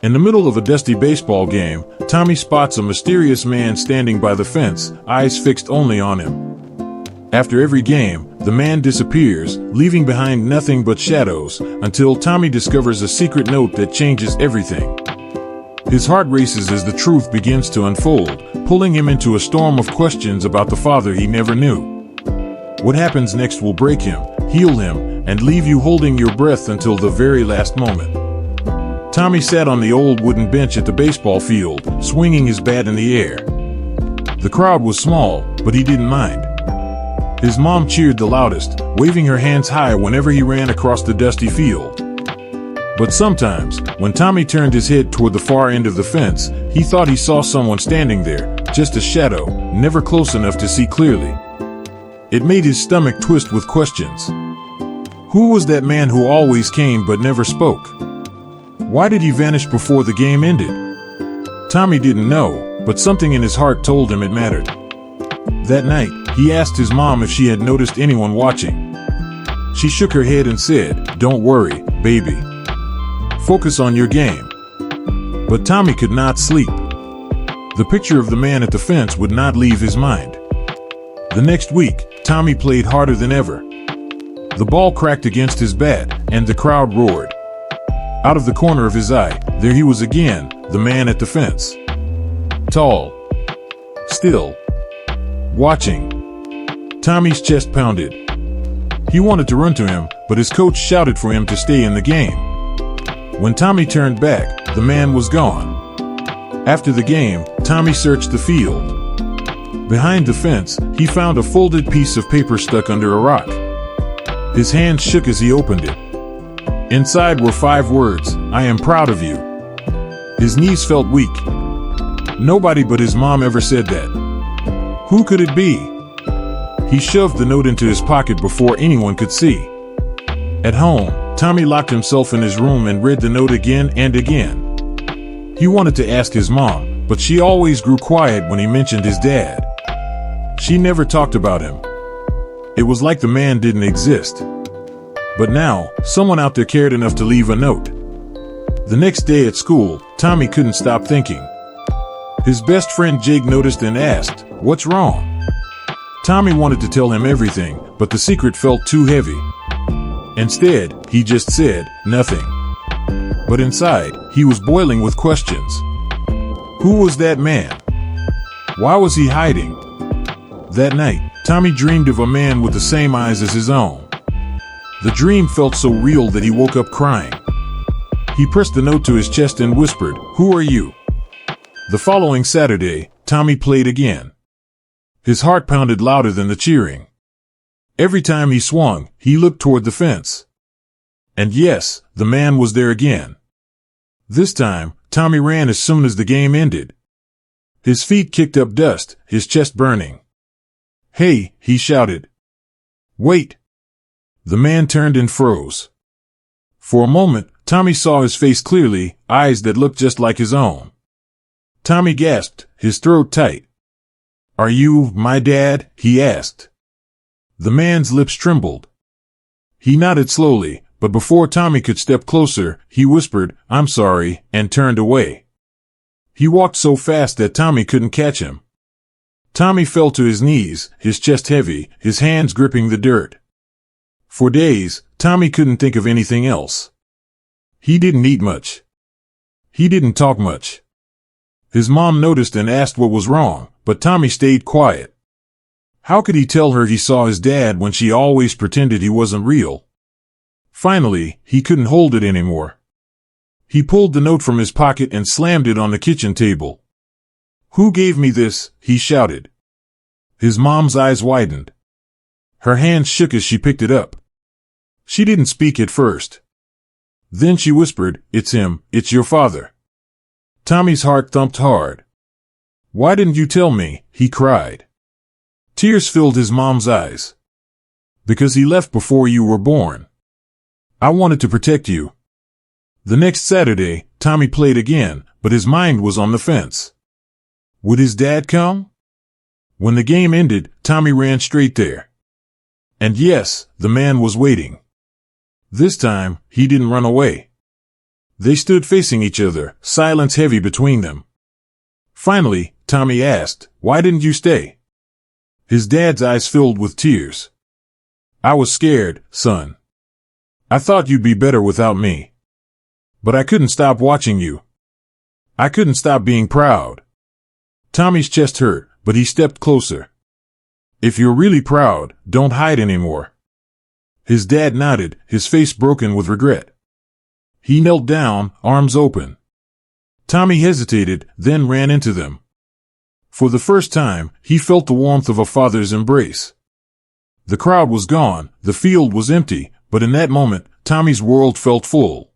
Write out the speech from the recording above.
In the middle of a dusty baseball game, Tommy spots a mysterious man standing by the fence, eyes fixed only on him. After every game, the man disappears, leaving behind nothing but shadows, until Tommy discovers a secret note that changes everything. His heart races as the truth begins to unfold, pulling him into a storm of questions about the father he never knew. What happens next will break him, heal him, and leave you holding your breath until the very last moment. Tommy sat on the old wooden bench at the baseball field, swinging his bat in the air. The crowd was small, but he didn't mind. His mom cheered the loudest, waving her hands high whenever he ran across the dusty field. But sometimes, when Tommy turned his head toward the far end of the fence, he thought he saw someone standing there, just a shadow, never close enough to see clearly. It made his stomach twist with questions. Who was that man who always came but never spoke? Why did he vanish before the game ended? Tommy didn't know, but something in his heart told him it mattered. That night, he asked his mom if she had noticed anyone watching. She shook her head and said, "Don't worry, baby. Focus on your game." But Tommy could not sleep. The picture of the man at the fence would not leave his mind. The next week, Tommy played harder than ever. The ball cracked against his bat, and the crowd roared. Out of the corner of his eye, there he was again, the man at the fence. Tall. Still. Watching. Tommy's chest pounded. He wanted to run to him, but his coach shouted for him to stay in the game. When Tommy turned back, the man was gone. After the game, Tommy searched the field. Behind the fence, he found a folded piece of paper stuck under a rock. His hand shook as he opened it. Inside were 5 words, "I am proud of you." His knees felt weak. Nobody but his mom ever said that. Who could it be? He shoved the note into his pocket before anyone could see. At home, Tommy locked himself in his room and read the note again and again. He wanted to ask his mom, but she always grew quiet when he mentioned his dad. She never talked about him. It was like the man didn't exist. But now, someone out there cared enough to leave a note. The next day at school, Tommy couldn't stop thinking. His best friend Jake noticed and asked, "What's wrong?" Tommy wanted to tell him everything, but the secret felt too heavy. Instead, he just said, "Nothing." But inside, he was boiling with questions. Who was that man? Why was he hiding? That night, Tommy dreamed of a man with the same eyes as his own. The dream felt so real that he woke up crying. He pressed the note to his chest and whispered, "Who are you?" The following Saturday, Tommy played again. His heart pounded louder than the cheering. Every time he swung, he looked toward the fence. And yes, the man was there again. This time, Tommy ran as soon as the game ended. His feet kicked up dust, his chest burning. "Hey," he shouted. "Wait." The man turned and froze. For a moment, Tommy saw his face clearly, eyes that looked just like his own. Tommy gasped, his throat tight. "Are you my dad?" he asked. The man's lips trembled. He nodded slowly, but before Tommy could step closer, he whispered, "I'm sorry," and turned away. He walked so fast that Tommy couldn't catch him. Tommy fell to his knees, his chest heavy, his hands gripping the dirt. For days, Tommy couldn't think of anything else. He didn't eat much. He didn't talk much. His mom noticed and asked what was wrong, but Tommy stayed quiet. How could he tell her he saw his dad when she always pretended he wasn't real? Finally, he couldn't hold it anymore. He pulled the note from his pocket and slammed it on the kitchen table. "Who gave me this?" he shouted. His mom's eyes widened. Her hands shook as she picked it up. She didn't speak at first. Then she whispered, "It's him, it's your father." Tommy's heart thumped hard. "Why didn't you tell me?" he cried. Tears filled his mom's eyes. "Because he left before you were born. I wanted to protect you." The next Saturday, Tommy played again, but his mind was on the fence. Would his dad come? When the game ended, Tommy ran straight there. And yes, the man was waiting. This time, he didn't run away. They stood facing each other, silence heavy between them. Finally, Tommy asked, "Why didn't you stay?" His dad's eyes filled with tears. "I was scared, son. I thought you'd be better without me. But I couldn't stop watching you. I couldn't stop being proud." Tommy's chest hurt, but he stepped closer. "If you're really proud, don't hide anymore." His dad nodded, his face broken with regret. He knelt down, arms open. Tommy hesitated, then ran into them. For the first time, he felt the warmth of a father's embrace. The crowd was gone, the field was empty, but in that moment, Tommy's world felt full.